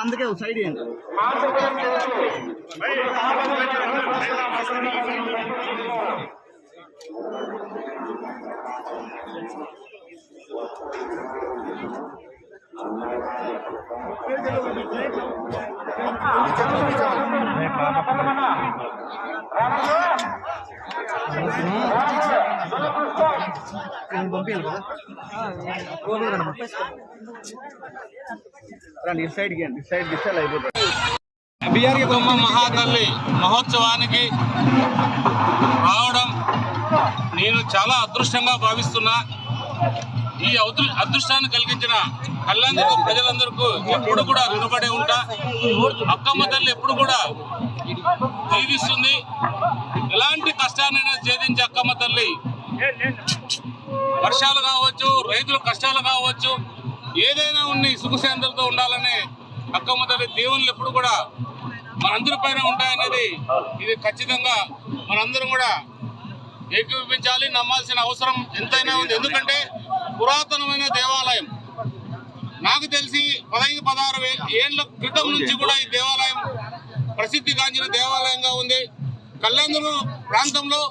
అందుకే సైడ్ మహాతల్లి మహోత్సవానికి రావడం నేను చాలా అదృష్టంగా భావిస్తున్నా. ఈ అదృష్టాన్ని కలిగించిన కళ్యాణదుర్గం ప్రజలందరికీ ఎప్పుడు కూడా రుణపడి ఉంటా. అక్కమ్మ తల్లి ఎప్పుడు కూడా దీవిస్తుంది. ఎలాంటి కష్టాన్నైనా ఛేదించే అక్కమ్మ తల్లి వర్షాలు కావచ్చు, రైతుల కష్టాలు కావచ్చు, ఏదైనా ఉన్ని సుఖశాంతులతో ఉండాలనే అక్కమ్మ తల్లి దేవుళ్ళు ఎప్పుడు కూడా మనందరిపైన ఉంటాయనేది ఇది ఖచ్చితంగా మనందరం కూడా ఏకీభవించాలి, నమ్మాల్సిన అవసరం ఎంతైనా ఉంది. ఎందుకంటే పురాతనమైన దేవాలయం, నాకు తెలిసి 15-16 ఏళ్ల క్రితం నుంచి కూడా ఈ దేవాలయం ప్రసిద్ధిగాంచిన దేవాలయంగా ఉంది. కళ్యాణదుర్గం ప్రాంతంలో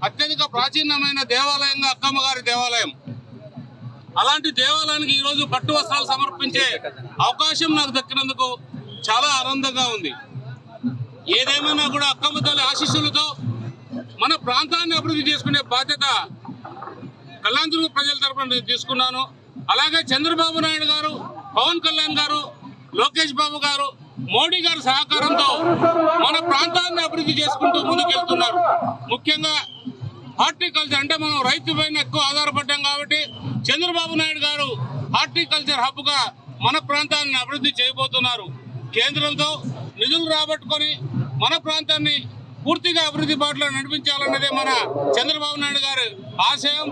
అత్యధిక ప్రాచీనమైన దేవాలయంగా అక్కమ్మ గారి దేవాలయం. అలాంటి దేవాలయానికి ఈరోజు పట్టు వస్త్రాలు సమర్పించే అవకాశం నాకు దక్కినందుకు చాలా ఆనందంగా ఉంది. ఏదేమైనా కూడా అక్కమ్మ తల్లి ఆశీస్సులతో మన ప్రాంతాన్ని అభివృద్ధి చేసుకునే బాధ్యత కళ్యాణదుర్గం ప్రజల తరఫున తీసుకున్నాను. అలాగే చంద్రబాబు నాయుడు గారు, పవన్ కళ్యాణ్ గారు, లోకేష్ బాబు గారు, మోడీ గారి సహకారంతో మన ప్రాంతాన్ని అభివృద్ధి చేసుకుంటూ ముందుకెళ్తున్నారు. ముఖ్యంగా హార్టికల్చర్ అంటే మనం రైతు పైన ఎక్కువ ఆధారపడ్డాం కాబట్టి చంద్రబాబు నాయుడు గారు హార్టికల్చర్ హబ్గా మన ప్రాంతాన్ని అభివృద్ధి చేయబోతున్నారు. కేంద్రంతో నిధులు రాబట్టుకొని మన ప్రాంతాన్ని పూర్తిగా అభివృద్ధి బాటలో నడిపించాలన్నదే మన చంద్రబాబు నాయుడు గారి ఆశయం.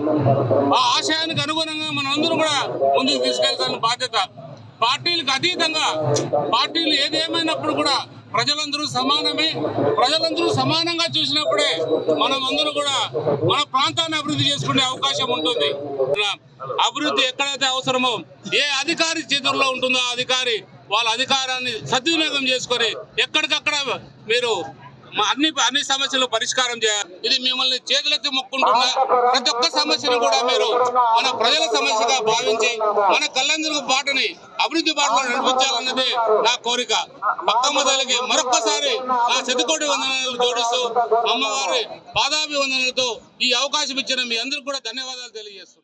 ఆ ఆశయానికి అనుగుణంగా మనందరూ కూడా ముందుకు తీసుకెళ్తాన్న బాధ్యత. పార్టీలకు అతీతంగా పార్టీలు ఏదేమైనప్పుడు కూడా ప్రజలందరూ సమానమే. ప్రజలందరూ సమానంగా చూసినప్పుడే మనమందరూ కూడా మన ప్రాంతాన్ని అభివృద్ధి చేసుకునే అవకాశం ఉంటుంది. అభివృద్ధి ఎక్కడైతే అవసరమో, ఏ అధికారి చేతుల్లో ఉంటుందో ఆ అధికారి వాళ్ళ అధికారాన్ని సద్వినియోగం చేసుకొని ఎక్కడికక్కడ మీరు అన్ని సమస్యలు పరిష్కారం చేయాలి. ఇది మిమ్మల్ని చేతులెత్తి మొక్కుంటున్నా. ప్రతి ఒక్క సమస్యను కూడా మీరు మన ప్రజల సమస్యగా భావించి మన కళ్యాణ బాటని అభివృద్ధి బాటలో నడిపించాలన్నదే నా కోరిక. అక్కమ్మ తల్లికి మరొక్కసారి నా శతకోటి వందనాలు జోడిస్తూ అమ్మవారి పాదాభివందనలతో ఈ అవకాశం ఇచ్చిన మీ అందరికీ కూడా ధన్యవాదాలు తెలియజేస్తున్నాను.